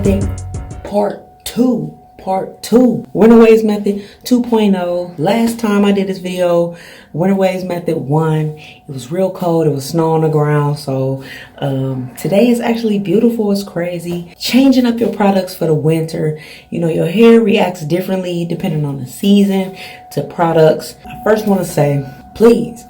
method part 2. Winter waves method 2.0. Last time I did this video, winter waves method 1. It was real cold. It was snow on the ground. So today is actually beautiful. It's crazy. Changing up your products for the winter. You know, your hair reacts differently depending on the season to products. I first want to say, please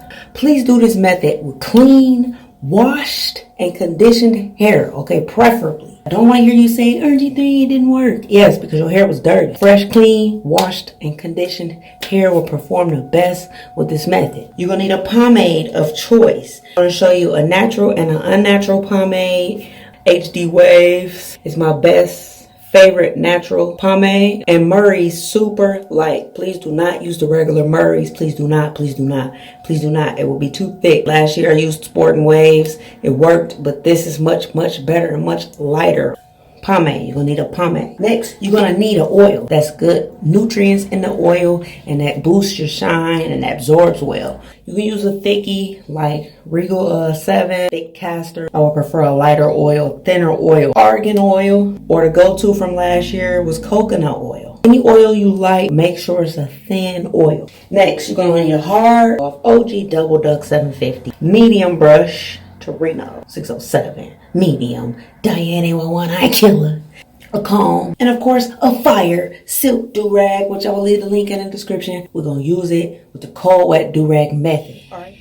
do this method with clean, washed, and conditioned hair. Okay, preferably. I don't want to hear you say, RG3, it didn't work. Yes, because your hair was dirty. Fresh, clean, washed, and conditioned hair will perform the best with this method. You're going to need a pomade of choice. I'm going to show you a natural and an unnatural pomade. HD Waves is my best favorite natural pomade, and Murray's super light. Please do not use the regular Murray's. Please do not. It will be too thick. Last year I used Sport and Waves. It worked, but this is much better and much lighter pomade. You're gonna need a pomade. Next, you're gonna need an oil that's good nutrients in the oil and that boosts your shine and absorbs well. You can use a thickie like Regal 7 thick castor. I would prefer a lighter oil, thinner oil. Argan oil, or the go-to from last year was coconut oil. Any oil you like, make sure it's a thin oil. Next, you're gonna need a hard OG Double Duck 750 medium brush. Torino 607 medium Diane with one eye killer, a comb, and of course a fire silk durag, which I will leave the link in the description. We're gonna use it with the cold wet durag method. All right.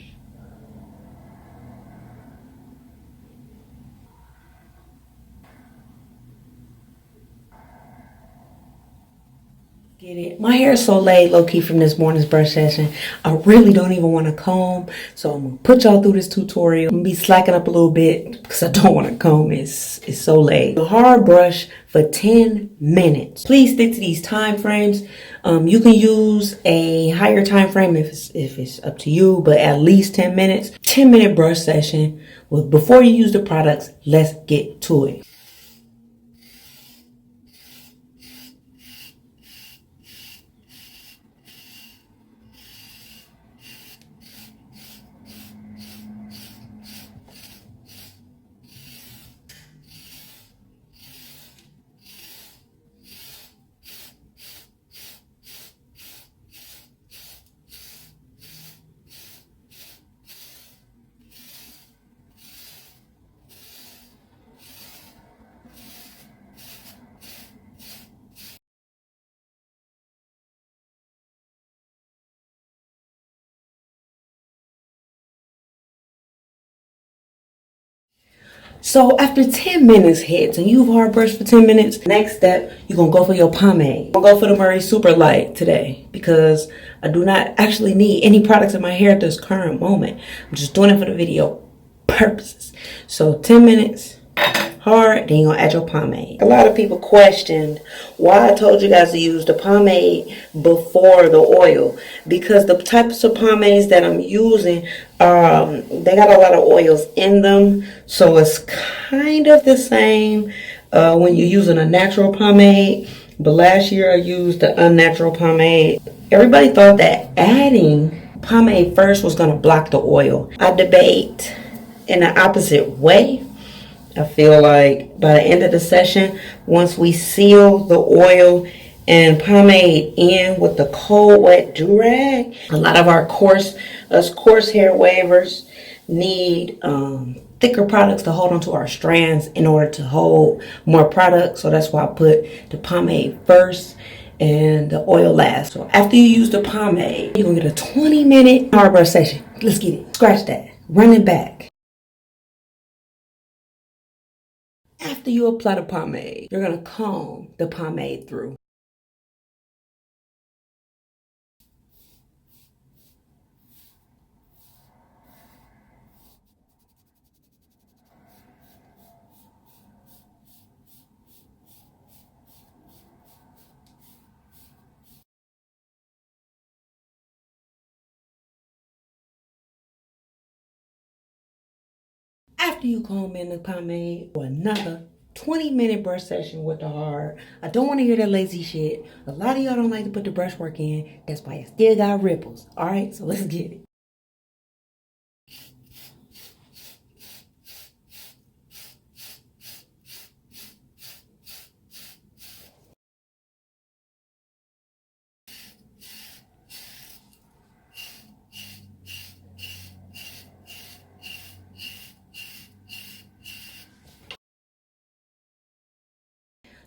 Get it? My hair is so laid low-key from this morning's brush session. I really don't even want to comb. So I'm going to put y'all through this tutorial. I'm going to be slacking up a little bit because I don't want to comb. It's so laid. A hard brush for 10 minutes. Please stick to these time frames. You can use a higher time frame if it's up to you, but at least 10 minutes. 10-minute brush session. Well, before you use the products, let's get to it. So after 10 minutes hits and you've hard brushed for 10 minutes, next step, you're going to go for your pomade. I'm going to go for the Murray Super Light today because I do not actually need any products in my hair at this current moment. I'm just doing it for the video purposes. So 10 minutes hard, then you're going to add your pomade. A lot of people questioned why I told you guys to use the pomade before the oil, because the types of pomades that I'm using, they got a lot of oils in them, so it's kind of the same when you're using a natural pomade. But last year I used the unnatural pomade. Everybody thought that adding pomade first was going to block the oil. I debate in the opposite way. I feel like by the end of the session, once we seal the oil and pomade in with the cold wet durag, a lot of our coarse hair wavers need thicker products to hold onto our strands in order to hold more product. So that's why I put the pomade first and the oil last. So after you use the pomade, you're gonna get a 20-minute hard brush session. Let's get it. Scratch that. Run it back. After you apply the pomade, you're going to comb the pomade through. After you comb in the pomade, for another 20-minute brush session with the hard. I don't want to hear that lazy shit. A lot of y'all don't like to put the brush work in. That's why it still got ripples. All right, so let's get it.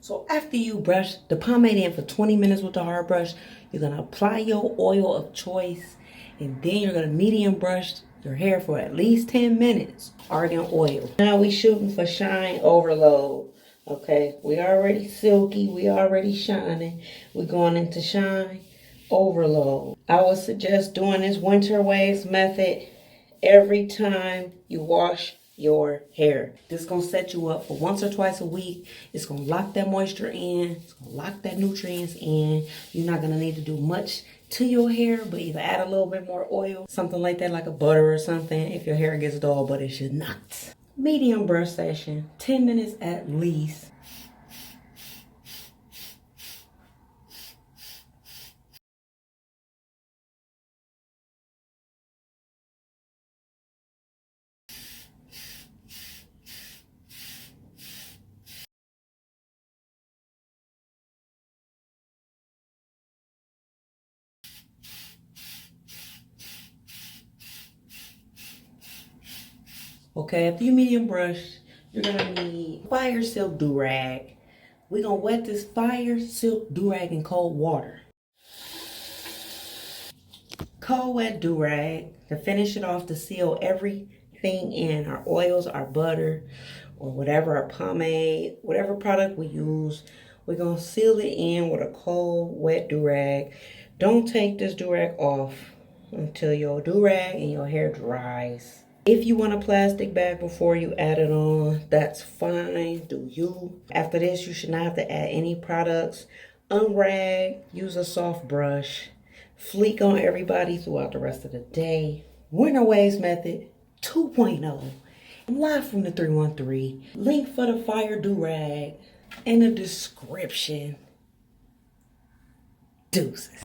So after you brush the pomade in for 20 minutes with the hard brush, you're going to apply your oil of choice. And then you're going to medium brush your hair for at least 10 minutes. Argan oil. Now we shooting for shine overload. Okay, we already silky. We already shining. We're going into shine overload. I would suggest doing this winter waves method every time you wash your hair. This is going to set you up for once or twice a week. It's going to lock that moisture in. It's going to lock that nutrients in. You're not going to need to do much to your hair, but either add a little bit more oil, something like that, like a butter or something, if your hair gets dull, but it should not. Medium brush session, 10 minutes at least. Okay, after you medium brush, you're gonna need fire silk durag. We're gonna wet this fire silk durag in cold water. Cold wet durag to finish it off, to seal everything in, our oils, our butter, or whatever, our pomade, whatever product we use. We're gonna seal it in with a cold wet durag. Don't take this durag off until your durag and your hair dries. If you want a plastic bag before you add it on, that's fine, do you. After this, you should not have to add any products. Unrag, use a soft brush. Fleek on everybody throughout the rest of the day. Winter Waves Method 2.0. I'm live from the 313. Link for the fire durag in the description. Deuces.